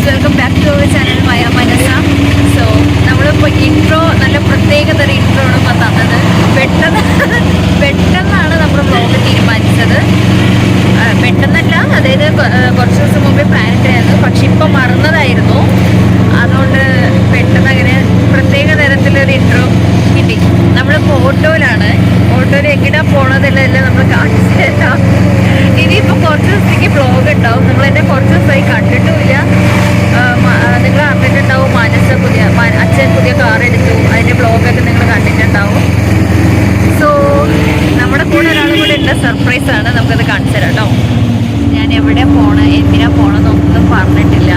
Welcome back to our channel Maya Manasa. So നമ്മളിപ്പോൾ intro നല്ല പ്രത്യേകതരം ഇൻട്രോ ആണ് ഇപ്പോൾ തന്നത്. പെട്ടെന്നാണ് നമ്മൾ വ്ലോഗ് തീരുമാനിച്ചത്. പെട്ടെന്നല്ല, അതായത് കുറച്ച് ദിവസം മുമ്പേ പ്ലാൻ ഇട്ടായിരുന്നു, പക്ഷെ ഇപ്പം മറന്നതായിരുന്നു. അതുകൊണ്ട് പെട്ടെന്ന് അങ്ങനെ പ്രത്യേക തരത്തിലൊരു ഇൻട്രോ കിട്ടി. നമ്മളിപ്പോൾ ഓട്ടോയിൽ എങ്ങനെയാണ് പോണതെല്ലാം നമ്മൾ കാണിച്ചു തരാം. ഇനിയിപ്പോൾ കുറച്ച് ദിവസത്തേക്ക് വ്ലോഗ് ഉണ്ടാവും. നമ്മളെന്നെ കുറച്ച് ദിവസമായി കണ്ടിട്ടുമില്ല. നിങ്ങൾ അറിഞ്ഞിട്ടുണ്ടാവും, അച്ഛൻ പുതിയ കാർ എടുത്തു, അതിൻ്റെ വ്ലോഗൊക്കെ നിങ്ങൾ കണ്ടിട്ടുണ്ടാവും. സോ നമ്മുടെ കൂടെ ഒരാളും കൂടെ ഉണ്ട്, സർപ്രൈസാണ്. നമുക്കത് കാണിച്ചു തരാം കേട്ടോ. ഞാൻ എവിടെ എന്തിനാ പോകണമെന്നൊന്നും പറഞ്ഞിട്ടില്ല.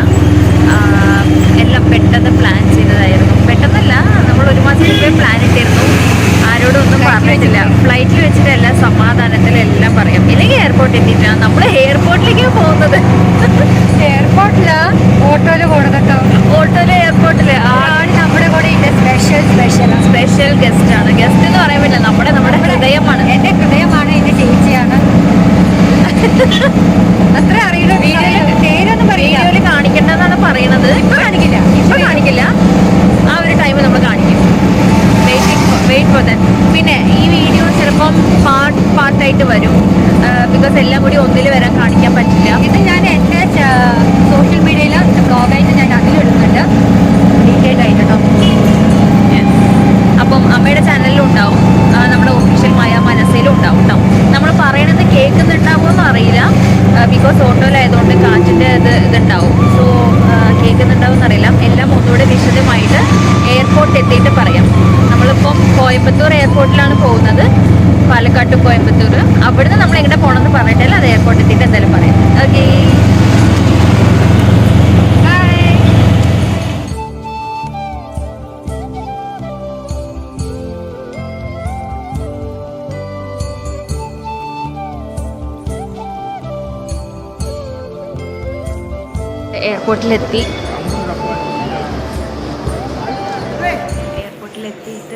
എല്ലാം പെട്ടെന്ന് പ്ലാൻ ചെയ്തതായിരുന്നു. പെട്ടെന്നല്ല, നമ്മൾ ഒരു മാസം മുമ്പേ പ്ലാൻ ഇട്ടിരുന്നു. ആരോടും ഒന്നും പറഞ്ഞിട്ടില്ല. ഫ്ലൈറ്റിൽ വെച്ചിട്ടല്ല, സമാധാനത്തിലെല്ലാം പറയാം. ഇല്ലെങ്കിൽ എയർപോർട്ടിൽ എത്തിയിട്ടാണ് നമ്മൾ എയർപോർട്ടിലേക്ക് പോകുന്നത്. എയർപോർട്ടിലാ ഓട്ടോയില് പോണത് കേട്ടോ. ഓട്ടോയില് എയർപോർട്ടില് നമ്മുടെ കൂടെ സ്പെഷ്യൽ ഗസ്റ്റ് ആണ്. ഗസ്റ്റ് എന്ന് പറയാൻ പറ്റില്ല, നമ്മുടെ ഹൃദയമാണ്. എന്റെ ഹൃദയമാണ്, എന്റെ ചേച്ചിയാണ്. അത്ര അറിയില്ല. പേരൊന്നും വീഡിയോയിൽ കാണിക്കണ്ടെന്നാണ് പറയണത്. ഇപ്പൊ കാണിക്കില്ല. ആ ഒരു ടൈം നമ്മൾ കാണിക്കും. Wait for that. പിന്നെ ഈ വീഡിയോ ചിലപ്പം പാർട്ടായിട്ട് വരും. ബിക്കോസ് എല്ലാം കൂടി ഒന്നിൽ വരാൻ കാണിക്കാൻ പറ്റില്ല. ഇത് ഞാൻ എൻ്റെ സോഷ്യൽ മീഡിയയിൽ ബ്ലോഗായിട്ട് ഞാൻ അതിലിടുന്നുണ്ട്, ഡീറ്റെയിൽ ആയിട്ട് കേട്ടോ. അപ്പം അമ്മയുടെ ചാനലിലും ഉണ്ടാവും, നമ്മുടെ ഒഫീഷ്യൽ മായ മനസ്സിലും ഉണ്ടാവും കേട്ടോ. നമ്മൾ പറയണത് കേൾക്കുന്നുണ്ടാവുമെന്ന് അറിയില്ല, ബിക്കോസ് ഓട്ടോയിലായതുകൊണ്ട് കാറ്റിൻ്റെ ഇതുണ്ടാവും. സോ കേൾക്കുന്നുണ്ടാവുമെന്ന് അറിയില്ല. എല്ലാം ഒന്നുകൂടെ വിശദമായിട്ട് എയർപോർട്ട് എത്തിയിട്ട് പറയാം. നമ്മളിപ്പം കോയമ്പത്തൂർ എയർപോർട്ടിലാണ് പോകുന്നത്, പാലക്കാട് കോയമ്പത്തൂർ. അവിടുന്ന് നമ്മൾ എങ്ങനെ പോകണമെന്ന് പറഞ്ഞിട്ടില്ല, അത് എയർപോർട്ട് എത്തിയിട്ട് എന്തായാലും പറയാം. ഓക്കേ, എയർപോർട്ടിലെത്തിയിട്ട്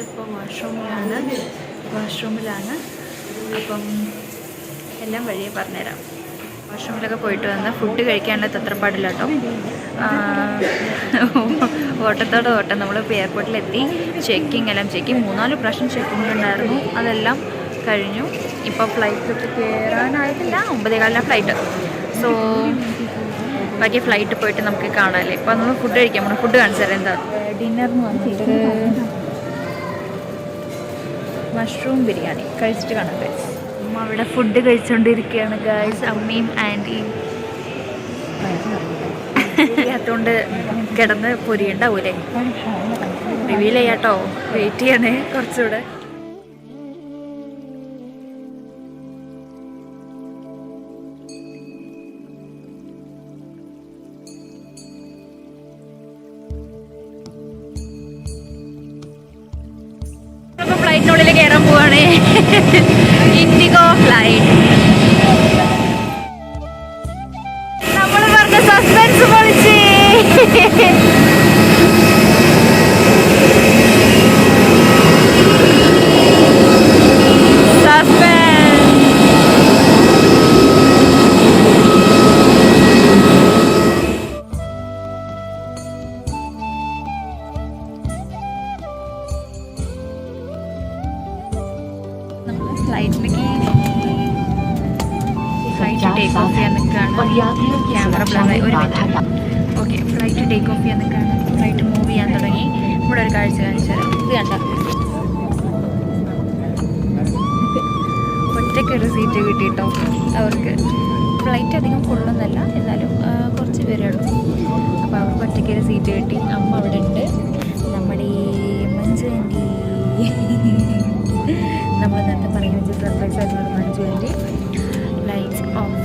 ഇപ്പോൾ വാഷ്റൂമിലാണ്. അപ്പം എല്ലാം വഴിയെ പറഞ്ഞുതരാം. വാഷ്റൂമിലൊക്കെ പോയിട്ട് വന്ന് ഫുഡ് കഴിക്കാനുള്ള തത്രപ്പാടില്ല കേട്ടോ. ഓട്ടം നമ്മളിപ്പോൾ എയർപോർട്ടിലെത്തി. ചെക്കിങ് 3-4 പ്രാവശ്യം ചെക്കിങ് ഉണ്ടായിരുന്നു, അതെല്ലാം കഴിഞ്ഞു. ഇപ്പോൾ ഫ്ലൈറ്റൊക്കെ കയറാനായിട്ടില്ല, 9:15 ഫ്ലൈറ്റ്. സോ ബാക്കി ഫ്ലൈറ്റ് പോയിട്ട് നമുക്ക് കാണാമല്ലേ. ഇപ്പോൾ നമ്മൾ ഫുഡ് കഴിക്കാൻ പോകണം. ഫുഡ് കാണിച്ചു തരാം. എന്താ ഡിന്നറിന് വന്നിട്ട് മഷ്റൂം ബിരിയാണി കഴിച്ചിട്ട് കാണാം ഗൈസ്. അമ്മ അവിടെ ഫുഡ് കഴിച്ചുകൊണ്ടിരിക്കുകയാണ് ഗൈസ്, അമ്മയും ആൻറ്റിയും. അതുകൊണ്ട് കിടന്ന് പൊരിയുണ്ടാവൂലേ, റിവീൽ ചെയ്യാട്ടോ. വെയിറ്റ് ചെയ്യണേ കുറച്ചുകൂടെ. ഫ്ലൈറ്റിനുള്ളിൽ കയറാൻ പോവാണ്. IndiGo flight. നമ്മൾ പറഞ്ഞ സസ്പെൻസ് പൊളിച്ച്. ഫ്ലൈറ്റ് ടേക്ക് ഓഫ് ചെയ്യാൻ നിൽക്കുകയാണ്. ക്യാമറ ബ്ലറായി. ഒരു minute. Okay, flight take off ചെയ്യാൻ നിൽക്കുകയാണ്. ഫ്ലൈറ്റ് മൂവ് ചെയ്യാൻ തുടങ്ങി. ഇവിടെ ഒരു കാഴ്ച കാണിച്ചു തരാം. ഇത് കണ്ട, ഒറ്റയ്ക്കൊരു സീറ്റ് കിട്ടിയിട്ടോ അവർക്ക്. ഫ്ലൈറ്റ് അധികം ഫുള്ളൊന്നല്ല, എന്നാലും കുറച്ച് പേരേ ഉള്ളൂ. അപ്പോൾ അവർക്ക് ഒറ്റയ്ക്കൊരു സീറ്റ് കിട്ടി. അമ്മ അവിടെ ഉണ്ട്, നമ്മുടെ മഞ്ജു ആൻറ്റി. നമ്മൾ നേരത്തെ പറയുന്ന വെച്ചാൽ സർപ്രൈസ് ആയിട്ടുള്ള മഞ്ജു ആൻറ്റി. Lights of.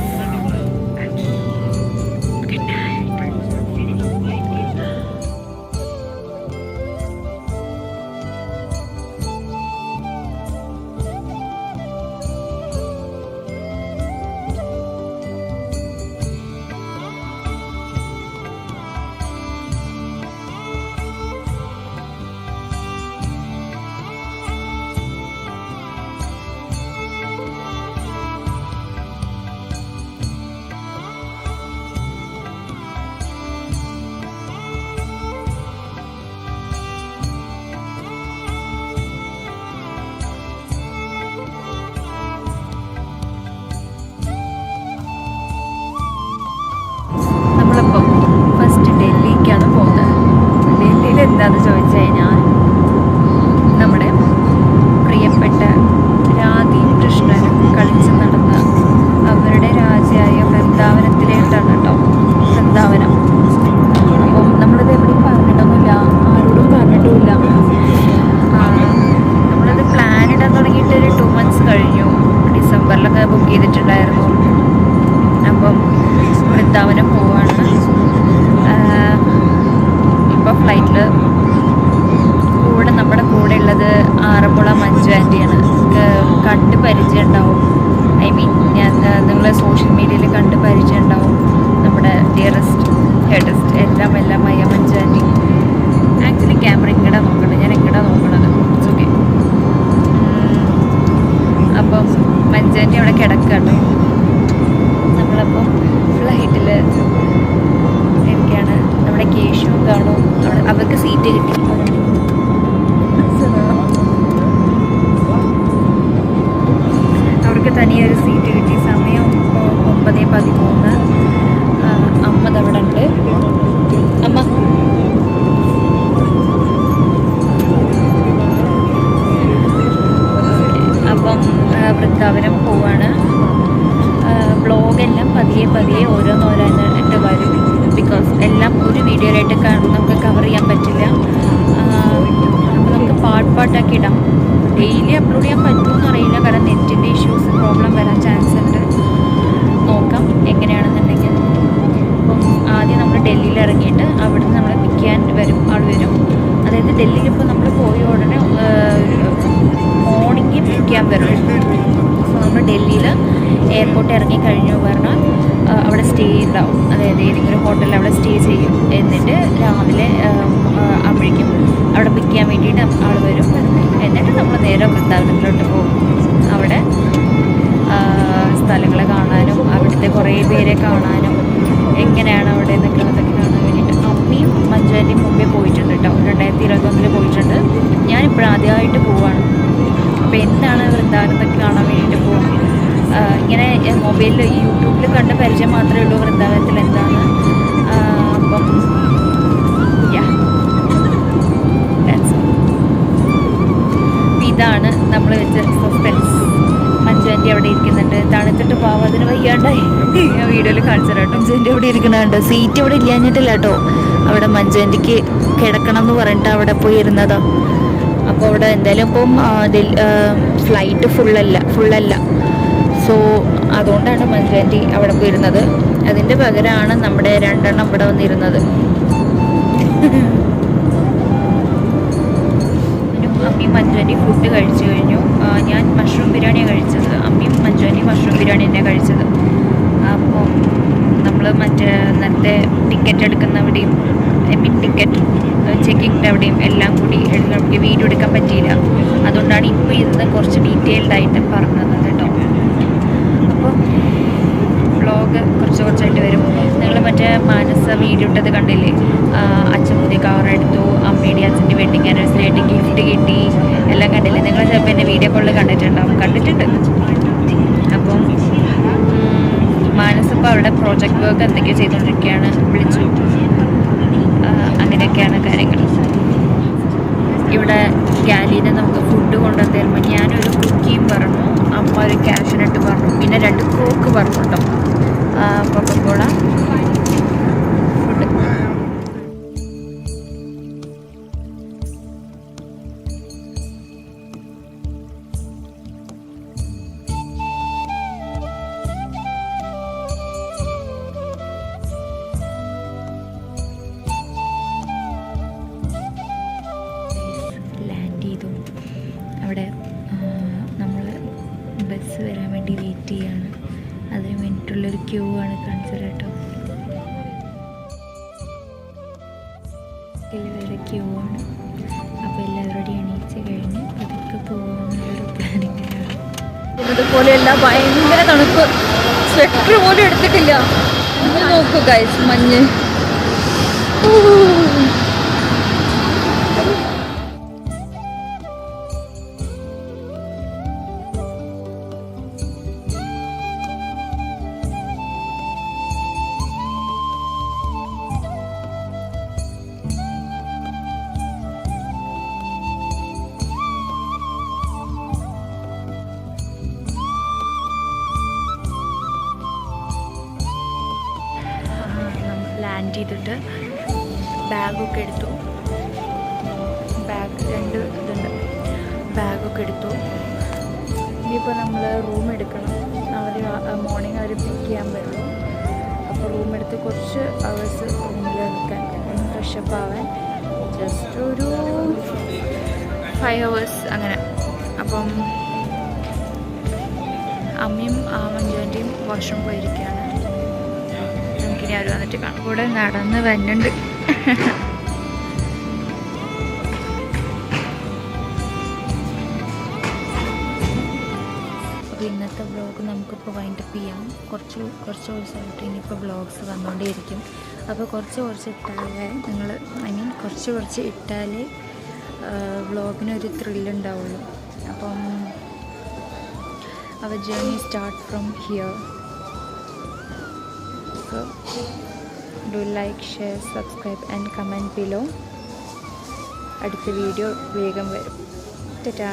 എല്ലാം എല്ലാം വയ്യ മഞ്ചാൻറ്റി. ആക്ച്വലി ക്യാമറ ഇങ്ങടാ നോക്കണത്, ഞാൻ എങ്ങടാ നോക്കണത്. It's okay. അപ്പം മഞ്ചാൻറ്റി അവിടെ കിടക്കുക കേട്ടോ. നമ്മളപ്പം ഫ്ലൈറ്റിൽ ഇരിക്കുകയാണ്. നമ്മുടെ കേശു കാണും, അവിടെ അവർക്ക് സീറ്റ് കിട്ടി. അവർക്ക് തനിയൊരു സീറ്റ് കിട്ടി. സമയം 9:13. അമ്മ അവിടെ ഉണ്ട്. അമ്മ അപ്പം വൃന്ദാവനം പോവാണ്. വ്ളോഗെല്ലാം പതിയെ ഓരോന്നോരോന്നായിട്ട് വരും. ബിക്കോസ് എല്ലാം ഒരു വീഡിയോയിലായിട്ട് നമുക്ക് കവർ ചെയ്യാൻ പറ്റില്ല. അപ്പോൾ നമുക്ക് പാട്ടാക്കി ഇടാം. ഡെയിലി അപ്ലോഡ് ചെയ്യാൻ പറ്റുമെന്ന് അറിയില്ല, കാരണം നെറ്റിൻ്റെ ഇഷ്യൂസ് പ്രോബ്ലം വരാൻ ചാൻസ് ഉണ്ട്. നോക്കാം എങ്ങനെയാണെന്നുണ്ടെങ്കിൽ. അപ്പം ആദ്യം നമ്മൾ ഡൽഹിയിൽ ഇറങ്ങിയിട്ട് അവിടുന്ന് നമ്മൾ പിക്ക് ചെയ്യാൻ ആൾ വരും. അതായത് ഡൽഹിയിൽ ഇപ്പോൾ നമ്മൾ പോയ ഉടനെ മോർണിംഗ് പിക്ക് ചെയ്യാൻ വരും. സോ നമ്മൾ ഡൽഹിയിൽ എയർപോർട്ട് ഇറങ്ങി കഴിഞ്ഞു പറഞ്ഞാൽ അവിടെ സ്റ്റേ ഉണ്ടാവും. അതായത് ഏതെങ്കിലും ഹോട്ടലിൽ അവിടെ സ്റ്റേ ചെയ്യും. എന്നിട്ട് രാവിലെ ആകുമ്പോഴേക്കും അവിടെ പിക്ക് ചെയ്യാൻ വേണ്ടിയിട്ട് ആൾ വരും. എന്നിട്ട് നമ്മൾ നേരെ വൃന്ദാവനത്തിലോട്ട് പോകും. അവിടെ സ്ഥലങ്ങൾ കാണാനും അവിടുത്തെ കുറേ പേരെ കാണാനും എങ്ങനെയാണ് അവിടെ എന്നൊക്കെ അതൊക്കെ കാണാൻ വേണ്ടിയിട്ട്. അമ്മയും മഞ്ജുവാൻ്റെയും മുമ്പേ പോയിട്ടുണ്ട് കേട്ടോ. 2021 പോയിട്ടുണ്ട്. ഞാനിപ്പോഴും ആദ്യമായിട്ട് പോവാണ്. അപ്പോൾ എന്താണ് വൃന്ദാവനം എന്നൊക്കെ കാണാൻ വേണ്ടിയിട്ട് പോകും. ഇങ്ങനെ മൊബൈലിൽ യൂട്യൂബിൽ കണ്ട പരിചയം മാത്രമേ ഉള്ളൂ വൃന്ദാവനത്തിൽ എന്താണ്. അപ്പം ഇതാണ് നമ്മൾ വെച്ച സസ്പെൻസ്. മഞ്ജുവാൻ്റി അവിടെ ഇരിക്കുന്നുണ്ട്. തണുത്തിട്ട് പാവം അതിന് വയ്യാണ്ടായി. ഞാൻ വീഡിയോയിൽ കാണിച്ചു തരാം. മഞ്ജുവാൻ്റി അവിടെ ഇരിക്കുന്നുണ്ട്. സീറ്റ് അവിടെ ഇല്ലാഞ്ഞിട്ടില്ല കേട്ടോ. അവിടെ മഞ്ജുവാൻ്റിക്ക് കിടക്കണം എന്ന് പറഞ്ഞിട്ട് അവിടെ പോയി ഇരുന്നതാ. അപ്പോൾ അവിടെ എന്തായാലും ഇപ്പം ഫ്ലൈറ്റ് ഫുള്ളല്ല. സോ അതുകൊണ്ടാണ് മഞ്ജുവാൻ്റി അവിടെ പോയിരുന്നത്. അതിൻ്റെ പകരമാണ് നമ്മുടെ 2 എണ്ണം ഇവിടെ വന്നിരുന്നത്. അമ്മയും മഞ്ജുവാൻ്റി ഫുഡ് കഴിച്ചു കഴിഞ്ഞു. ഞാൻ മഷ്റൂം ബിരിയാണിയാണ് കഴിച്ചത്. അമ്മയും മഞ്ജുവാൻ്റി മഷ്റൂം ബിരിയാണി തന്നെയാണ് കഴിച്ചത്. അപ്പം നമ്മൾ നേരത്തെ ടിക്കറ്റ് എടുക്കുന്നവിടെയും ടിക്കറ്റ് ചെക്കിങ്ങിൻ്റെ അവിടെയും എല്ലാം കൂടി നമുക്ക് വീഡിയോ എടുക്കാൻ പറ്റിയില്ല. അതുകൊണ്ടാണ് ഇപ്പോൾ ഇന്ന് കുറച്ച് ഡീറ്റെയിൽഡായിട്ട് പറഞ്ഞത് കേട്ടോ. അപ്പോൾ വ്ളോഗ് കുറച്ചായിട്ട് വരും. നിങ്ങൾ മാനസ വീഡിയോ ഇട്ടത് കണ്ടില്ലേ? അച്ഛൻ പുതിയ കാർ എടുത്തു, അമ്മയുടെ അച്ഛൻ്റെ വെഡിങ് ആനിവേഴ്സറി ആയിട്ട് ഗിഫ്റ്റ് കിട്ടി, എല്ലാം കണ്ടില്ലേ? നിങ്ങൾ ചിലപ്പോൾ എൻ്റെ വീഡിയോ കോളിൽ കണ്ടിട്ടുണ്ട്. അപ്പം മാനസ് ഇപ്പോൾ അവരുടെ പ്രോജക്റ്റ് വർക്ക് എന്തൊക്കെയോ ചെയ്തുകൊണ്ടിരിക്കുകയാണ്. വിളിച്ചു. അങ്ങനെയൊക്കെയാണ് കാര്യങ്ങൾ. ഇവിടെ ഗാലിയിൽ നമുക്ക് ഫുഡ് കൊണ്ടുവന്ന് തരുമ്പോൾ ഞാനൊരു കുക്കിയും പറഞ്ഞു, അമ്മ ഒരു കാഷ്യൂനട്ട് പറഞ്ഞു, പിന്നെ 2 കോക്ക് പറഞ്ഞു കേട്ടോ. Coca Cola food. ലാൻഡ് ചെയ്തു. അവിടെ നമ്മൾ ബസ് വരാൻ വേണ്ടി വെയിറ്റ് ചെയ്യാണ്. അതിന് വേണ്ടിയിട്ടുള്ളൊരു ക്യൂ ആണ് കാണിച്ചത് കേട്ടോ. വരെ ക്യൂ ആണ്. അപ്പോൾ എല്ലാവരോടും എണീച്ച് കഴിഞ്ഞ് പതുക്കെ പോകാനുള്ളൊരു പ്ലാനിങ്ങിലാണ്. ഇതുപോലെയല്ല, ഭയങ്കര തണുപ്പ്. സ്വെറ്റർ പോലും എടുത്തിട്ടില്ല. നിങ്ങൾ നോക്കൂ ഗൈസ്, മഞ്ഞ്. ലാൻഡ് ചെയ്തിട്ട് ബാഗൊക്കെ എടുത്തു. ബാഗ് 2 ഇതുണ്ട്. ബാഗൊക്കെ എടുത്തു. ഇനിയിപ്പോൾ നമ്മൾ റൂം എടുക്കണം. മോർണിംഗ് അവർ പിക്ക് ചെയ്യാൻ വരുള്ളൂ. അപ്പോൾ റൂം എടുത്ത് കുറച്ച് അവേഴ്സ് റൂമിൽ നിൽക്കാൻ, ഒന്ന് ഫ്രഷപ്പ് ആവാൻ, ജസ്റ്റ് ഒരു 5 hours അങ്ങനെ. അപ്പം അമ്മയും മഞ്ജുവാൻ്റിയും വാഷ്റൂം പോയിരിക്കുകയാണ്. നമുക്കിനി അവർ വന്നിട്ട് കാണാം. കൂടെ നടന്ന് വരുന്നുണ്ട്. അപ്പോൾ ഇന്നത്തെ വ്ളോഗ് നമുക്കിപ്പോൾ വൈൻഡപ്പ് ചെയ്യാം. കുറച്ച് ദിവസമായിട്ട് ഇനിയിപ്പോൾ വ്ളോഗ്സ് വന്നുകൊണ്ടേയിരിക്കും. അപ്പോൾ കുറച്ച് ഇട്ടാലേ കുറച്ച് ഇട്ടാലേ വ്ളോഗിനൊരു ത്രില്ലുണ്ടാവുള്ളൂ. അപ്പം our journey start from here. So do like, share, subscribe and comment below. അടുത്ത വീഡിയോ വേഗം വരും. ടാറ്റാ.